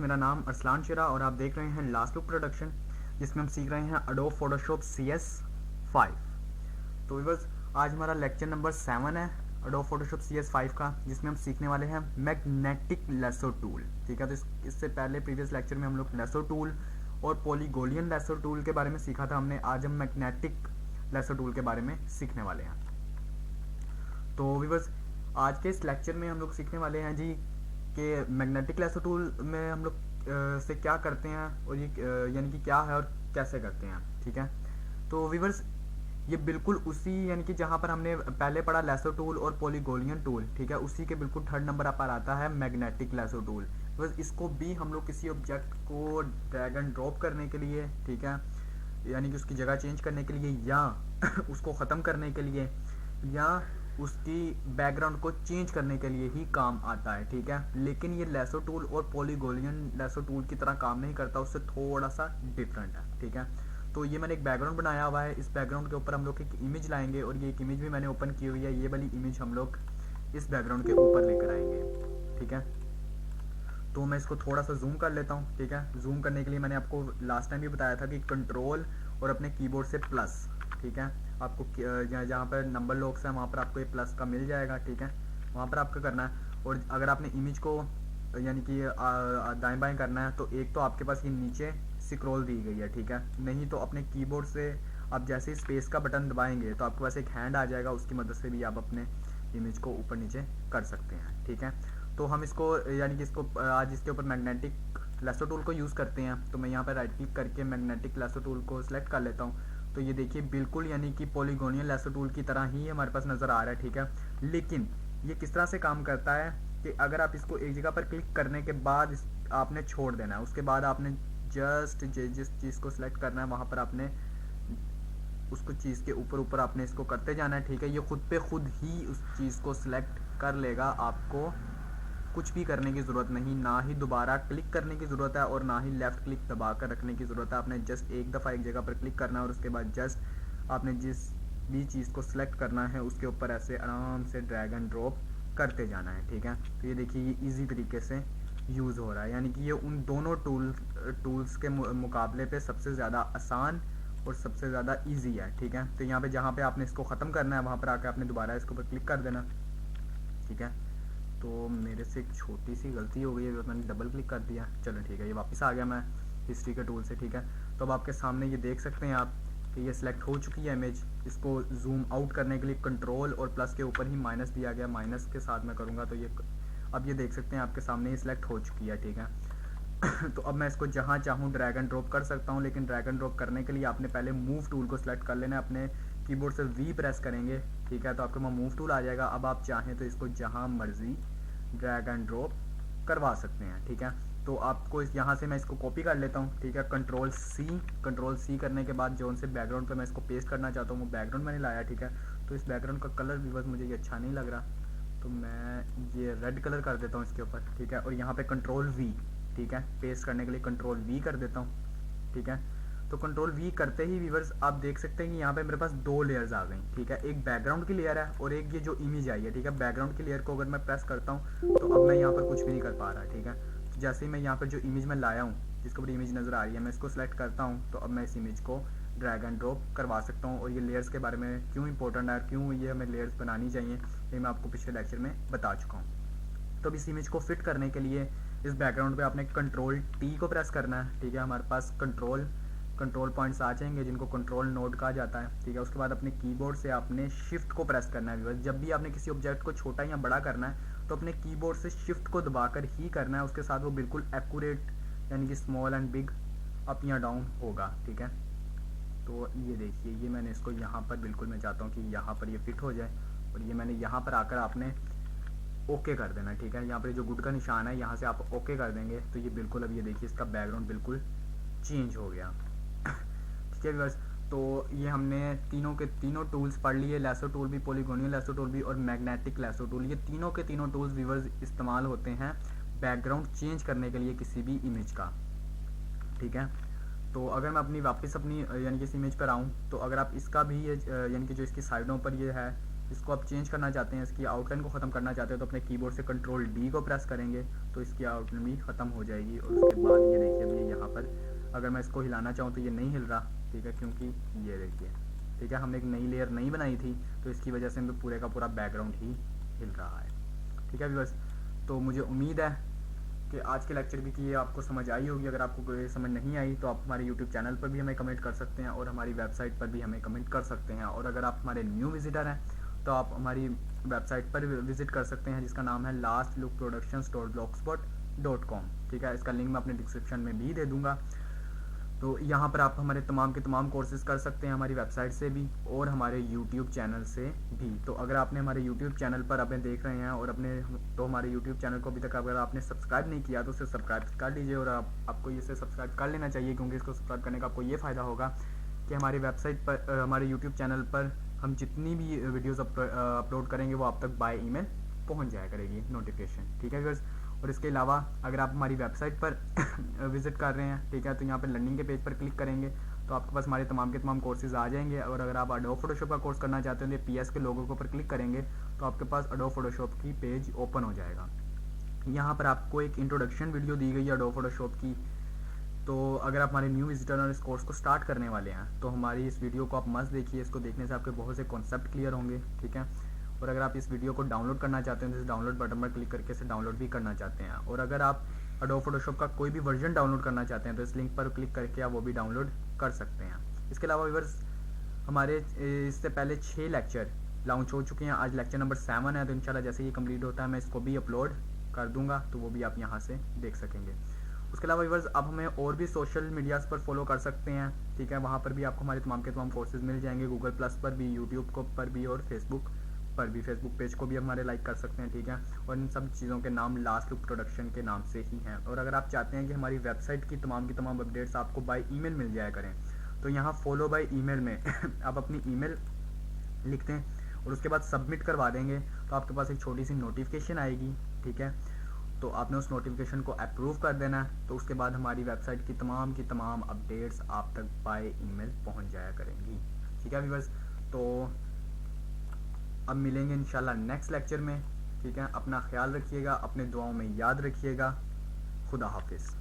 मेरा नाम अरसलान शिरा और आप देख रहे हैं लास्ट लुक प्रोडक्शन, जिसमें हम सीख रहे हैं एडोब फोटोशॉप CS5। तो व्यूअर्स, आज हमारा लेक्चर नंबर 7 है एडोब फोटोशॉप CS5 का, जिसमें हम सीखने वाले हैं मैग्नेटिक लेसो टूल। ठीक है, तो इससे पहले प्रीवियस लेक्चर में हम लोग लेसो टूल और पॉलीगोनियन लेसो टूल के बारे में सीखा था हमने। आज हम मैग्नेटिक लेसो टूल के बारे में सीखने वाले हैं। तो व्यूअर्स, आज के इस लेक्चर में हम लोग सीखने वाले हैं जी कि मैग्नेटिक लेसो टूल में हम लोग से क्या करते हैं और ये यानी कि क्या है और कैसे करते हैं। ठीक है, तो व्यूअर्स, ये बिल्कुल उसी यानी कि जहाँ पर हमने पहले पढ़ा लेसो टूल और पॉलीगोनियन टूल, ठीक है, उसी के बिल्कुल थर्ड नंबर पर आता है मैग्नेटिक लेसो टूल। बस इसको भी हम लोग किसी ऑब्जेक्ट को ड्रैग एंड ड्रॉप करने के लिए, ठीक है, यानी कि उसकी जगह चेंज करने के लिए या उसको ख़त्म करने के लिए या उसकी बैकग्राउंड को चेंज करने के लिए ही काम आता है। ठीक है, लेकिन ये लेसो टूल और पॉलीगोनियन लेसो टूल की तरह काम नहीं करता, उससे थोड़ा सा डिफरेंट है। ठीक है, तो ये मैंने एक बैकग्राउंड बनाया हुआ है। इस बैकग्राउंड के ऊपर हम लोग एक इमेज लाएंगे और ये एक इमेज भी मैंने ओपन की हुई है। ये वाली इमेज हम लोग इस बैकग्राउंड के ऊपर लेकर आएंगे। ठीक है, तो मैं इसको थोड़ा सा जूम कर लेता हूँ। ठीक है, जूम करने के लिए मैंने आपको लास्ट टाइम भी बताया था कि कंट्रोल और अपने कीबोर्ड से प्लस, ठीक है, आपको जहाँ पर नंबर लॉक्स है वहाँ पर आपको ये प्लस का मिल जाएगा। ठीक है, वहाँ पर आपको करना है। और अगर आपने इमेज को यानी कि दाएं बाएं करना है तो एक तो आपके पास ये नीचे स्क्रॉल दी गई है। ठीक है, नहीं तो अपने कीबोर्ड से आप जैसे ही स्पेस का बटन दबाएंगे तो आपके पास एक हैंड आ जाएगा, उसकी मदद से भी आप अपने इमेज को ऊपर नीचे कर सकते हैं। ठीक है, तो हम इसको यानी कि इसको आज इसके ऊपर मैग्नेटिक लेसो टूल को यूज़ करते हैं। तो मैं यहाँ पर राइट क्लिक करके मैग्नेटिक लेसो टूल को सिलेक्ट कर लेता हूँ। तो ये देखिए बिल्कुल यानी कि पॉलीगोनियन लेसो टूल की तरह ही हमारे पास नज़र आ रहा है। ठीक है, लेकिन ये किस तरह से काम करता है कि अगर आप इसको एक जगह पर क्लिक करने के बाद आपने छोड़ देना है, उसके बाद आपने जस्ट जिस चीज़ को सिलेक्ट करना है वहाँ पर आपने उसको चीज़ के ऊपर ऊपर आपने इसको करते जाना है। ठीक है, ये खुद पे खुद ही उस चीज़ को सिलेक्ट कर लेगा, आपको कुछ भी करने की ज़रूरत नहीं, ना ही दोबारा क्लिक करने की ज़रूरत है और ना ही लेफ़्ट क्लिक दबा कर रखने की ज़रूरत है। आपने जस्ट एक दफ़ा एक जगह पर क्लिक करना है और उसके बाद जस्ट आपने जिस भी चीज़ को सिलेक्ट करना है उसके ऊपर ऐसे आराम से ड्रैग एंड ड्रॉप करते जाना है। ठीक है, तो ये देखिए ये ईजी तरीके से यूज़ हो रहा है, यानी कि ये उन दोनों टूल्स के मुकाबले पे सबसे ज़्यादा आसान और सबसे ज़्यादा ईजी है। ठीक है, तो यहाँ पे जहाँ पे आपने इसको ख़त्म करना है वहाँ पर आकर आपने दोबारा इसके ऊपर क्लिक कर देना। ठीक है, तो मेरे से एक छोटी सी गलती हो गई है, मैंने डबल क्लिक कर दिया। चलो ठीक है, ये वापस आ गया मैं हिस्ट्री के टूल से। ठीक है, तो अब आपके सामने ये देख सकते हैं आप कि ये सिलेक्ट हो चुकी है इमेज। इसको जूम आउट करने के लिए कंट्रोल और प्लस के ऊपर ही माइनस दिया गया, माइनस के साथ मैं करूँगा तो ये अब ये देख सकते हैं आपके सामने ये सिलेक्ट हो चुकी है। ठीक है तो अब मैं इसको जहाँ चाहूँ ड्रैग एंड ड्रॉप कर सकता हूँ, लेकिन ड्रैग एंड ड्रॉप करने के लिए आपने पहले मूव टूल को सिलेक्ट कर लेना है। अपने कीबोर्ड से V प्रेस करेंगे, ठीक है, तो आपके वहाँ मूव टूल आ जाएगा। अब आप चाहें तो इसको जहाँ मर्जी ड्रैग एंड ड्रॉप करवा सकते हैं। ठीक है, तो आपको इस यहाँ से मैं इसको कॉपी कर लेता हूँ। ठीक है, कंट्रोल सी करने के बाद जो से बैकग्राउंड पे मैं इसको पेस्ट करना चाहता हूँ वो बैकग्राउंड मैंने लाया। ठीक है, तो इस बैकग्राउंड का कलर भी बस मुझे ये अच्छा नहीं लग रहा, तो मैं ये रेड कलर कर देता हूँ इसके ऊपर। ठीक है, और यहाँ पे कंट्रोल V, ठीक है, पेस्ट करने के लिए कंट्रोल V कर देता हूँ। ठीक है, तो कंट्रोल V करते ही व्यूअर्स आप देख सकते हैं कि यहाँ पे मेरे पास दो लेयर्स आ गई। ठीक है, एक बैकग्राउंड की लेयर है और एक ये जो इमेज आई है। ठीक है, बैकग्राउंड की लेयर को अगर मैं प्रेस करता हूँ तो अब मैं यहाँ पर कुछ भी नहीं कर पा रहा। ठीक है, तो जैसे ही मैं यहाँ पर जो इमेज में लाया हूँ, जिसके ऊपर इमेज नज़र आ रही है, मैं इसको सेलेक्ट करता हूँ तो अब मैं इस इमेज को ड्रैग एंड ड्रॉप करवा सकता हूँ। और ये लेयर्स के बारे में क्यों इंपॉर्टेंट है, क्यों ये हमें लेयर्स बनानी चाहिए, ये मैं आपको पिछले लेक्चर में बता चुका हूँ। तो अब इस इमेज को फिट करने के लिए इस बैकग्राउंड पे आपने कंट्रोल T को प्रेस करना है। ठीक है, हमारे पास कंट्रोल पॉइंट्स आ जाएंगे जिनको कंट्रोल नोड कहा जाता है। ठीक है, उसके बाद अपने कीबोर्ड से आपने शिफ्ट को प्रेस करना है। जब भी आपने किसी ऑब्जेक्ट को छोटा या बड़ा करना है तो अपने कीबोर्ड से शिफ्ट को दबाकर ही करना है, उसके साथ वो बिल्कुल एक्यूरेट यानी कि स्मॉल एंड बिग अप या डाउन होगा। ठीक है, तो ये देखिए ये मैंने इसको यहाँ पर बिल्कुल मैं चाहता हूँ कि यहाँ पर ये फिट हो जाए और ये मैंने यहाँ पर आकर आपने ओके कर देना। ठीक है, यहाँ पर जो गुड का निशान है यहाँ से आप ओके कर देंगे तो ये बिल्कुल अब ये देखिए इसका बैकग्राउंड बिल्कुल चेंज हो गया। ठीक है व्यूअर्स, तो ये हमने तीनों के तीनों टूल्स पढ़ लिए, लेसो टूल भी, पॉलीगोनियल लेसो टूल भी और मैग्नेटिक लेसो टूल। ये तीनों के तीनों टूल्स व्यूअर्स इस्तेमाल होते हैं बैकग्राउंड चेंज करने के लिए किसी भी इमेज का। ठीक है, तो अगर मैं वापस अपनी यानी कि इस इमेज पर आऊँ तो अगर आप इसका भी यानी कि जो इसकी साइडों पर ये है इसको आप चेंज करना चाहते हैं, इसकी आउटलाइन को ख़त्म करना चाहते हैं तो अपने कीबोर्ड से कंट्रोल डी को प्रेस करेंगे तो इसकी आउटलाइन भी ख़त्म हो जाएगी। और उसके बाद ये देखिए अभी यहाँ पर अगर मैं इसको हिलाना चाहूँ तो ये नहीं हिल रहा, ठीक है, क्योंकि ये देखिए, ठीक है, हमने एक नई लेयर नहीं बनाई थी तो इसकी वजह से पूरे का पूरा बैकग्राउंड ही हिल रहा है, ठीक है व्यूअर्स। तो मुझे उम्मीद है कि आज के लेक्चर की ये आपको समझ आई होगी। अगर आपको कोई समझ नहीं आई तो आप हमारे यूट्यूब चैनल पर भी हमें कमेंट कर सकते हैं और हमारी वेबसाइट पर भी हमें कमेंट कर सकते हैं। और अगर आप हमारे न्यू विजिटर हैं तो आप हमारी वेबसाइट पर विजिट कर सकते हैं जिसका नाम है lastlookproductions.blogspot.com, ठीक है। इसका लिंक मैं अपने डिस्क्रिप्शन में भी दे दूँगा। तो यहाँ पर आप हमारे तमाम के तमाम कोर्सेज़ कर सकते हैं हमारी वेबसाइट से भी और हमारे यूट्यूब चैनल से भी। तो अगर आपने हमारे यूट्यूब चैनल पर अपने देख रहे हैं और तो हमारे यूट्यूब चैनल को अभी तक अगर आपने सब्सक्राइब नहीं किया तो उसे सब्सक्राइब कर लीजिए। और आपको इसे सब्सक्राइब कर लेना चाहिए क्योंकि इसको सब्सक्राइब करने का आपको ये फ़ायदा होगा कि हमारी वेबसाइट पर हमारे यूट्यूब चैनल पर हम जितनी भी वीडियोज़ अपलोड करेंगे वो आप तक बाय ईमेल पहुँच जाया करेगी नोटिफिकेशन, ठीक है व्यूअर्स। और इसके अलावा अगर आप हमारी वेबसाइट पर विज़िट कर रहे हैं, ठीक है, तो यहाँ पर लर्निंग के पेज पर क्लिक करेंगे तो आपके पास हमारे तमाम के तमाम कोर्सेज आ जाएंगे। और अगर आप एडोब फोटोशॉप का कोर्स करना चाहते हैं तो PS के लोगों के ऊपर क्लिक करेंगे तो आपके पास एडोब फोटोशॉप की पेज ओपन हो जाएगा। यहाँ पर आपको एक इंट्रोडक्शन वीडियो दी गई है एडोब फोटोशॉप की। तो अगर आप हमारे न्यू विजिटर और इस कोर्स को स्टार्ट करने वाले हैं तो हमारी इस वीडियो को आप मस्त देखिए। इसको देखने से आपके बहुत से कॉन्सेप्ट क्लियर होंगे, ठीक है। और अगर आप इस वीडियो को डाउनलोड करना चाहते हैं तो इस डाउनलोड बटन पर क्लिक करके इसे डाउनलोड भी करना चाहते हैं। और अगर आप एडोब फोटोशॉप का कोई भी वर्जन डाउनलोड करना चाहते हैं तो इस लिंक पर क्लिक करके आप वो भी डाउनलोड कर सकते हैं। इसके अलावा व्यूअर्स हमारे इससे पहले 6 लेक्चर लॉन्च हो चुके हैं। आज लेक्चर नंबर 7 है तो इंशाल्लाह जैसे ये कंप्लीट होता है मैं इसको भी अपलोड कर दूंगा तो वो भी आप यहाँ से देख सकेंगे। उसके अलावा व्यूअर्स आप हमें और भी सोशल मीडियाज़ पर फॉलो कर सकते हैं, ठीक है। वहाँ पर भी आपको हमारे तमाम के तमाम कोर्सेज मिल जाएंगे, गूगल प्लस पर भी, यूट्यूब को पर भी और फेसबुक पर भी। फेसबुक पेज को भी हमारे लाइक कर सकते हैं, ठीक है। और इन सब चीज़ों के नाम लास्ट लुक प्रोडक्शन के नाम से ही हैं। और अगर आप चाहते हैं कि हमारी वेबसाइट की तमाम अपडेट्स आपको बाय ईमेल मिल जाया करें तो यहाँ फॉलो बाय ईमेल में आप अपनी ईमेल लिखते हैं और उसके बाद सबमिट करवा देंगे तो आपके पास एक छोटी सी नोटिफिकेशन आएगी, ठीक है। तो आपने उस नोटिफिकेशन को अप्रूव कर देना है तो उसके बाद हमारी वेबसाइट की तमाम अपडेट्स आप तक बाय ईमेल पहुंच जाया करेंगी, ठीक है व्यूअर्स। तो अब मिलेंगे इंशाल्लाह नेक्स्ट लेक्चर में, ठीक है। अपना ख्याल रखिएगा, अपने दुआओं में याद रखिएगा। खुदा हाफिज़।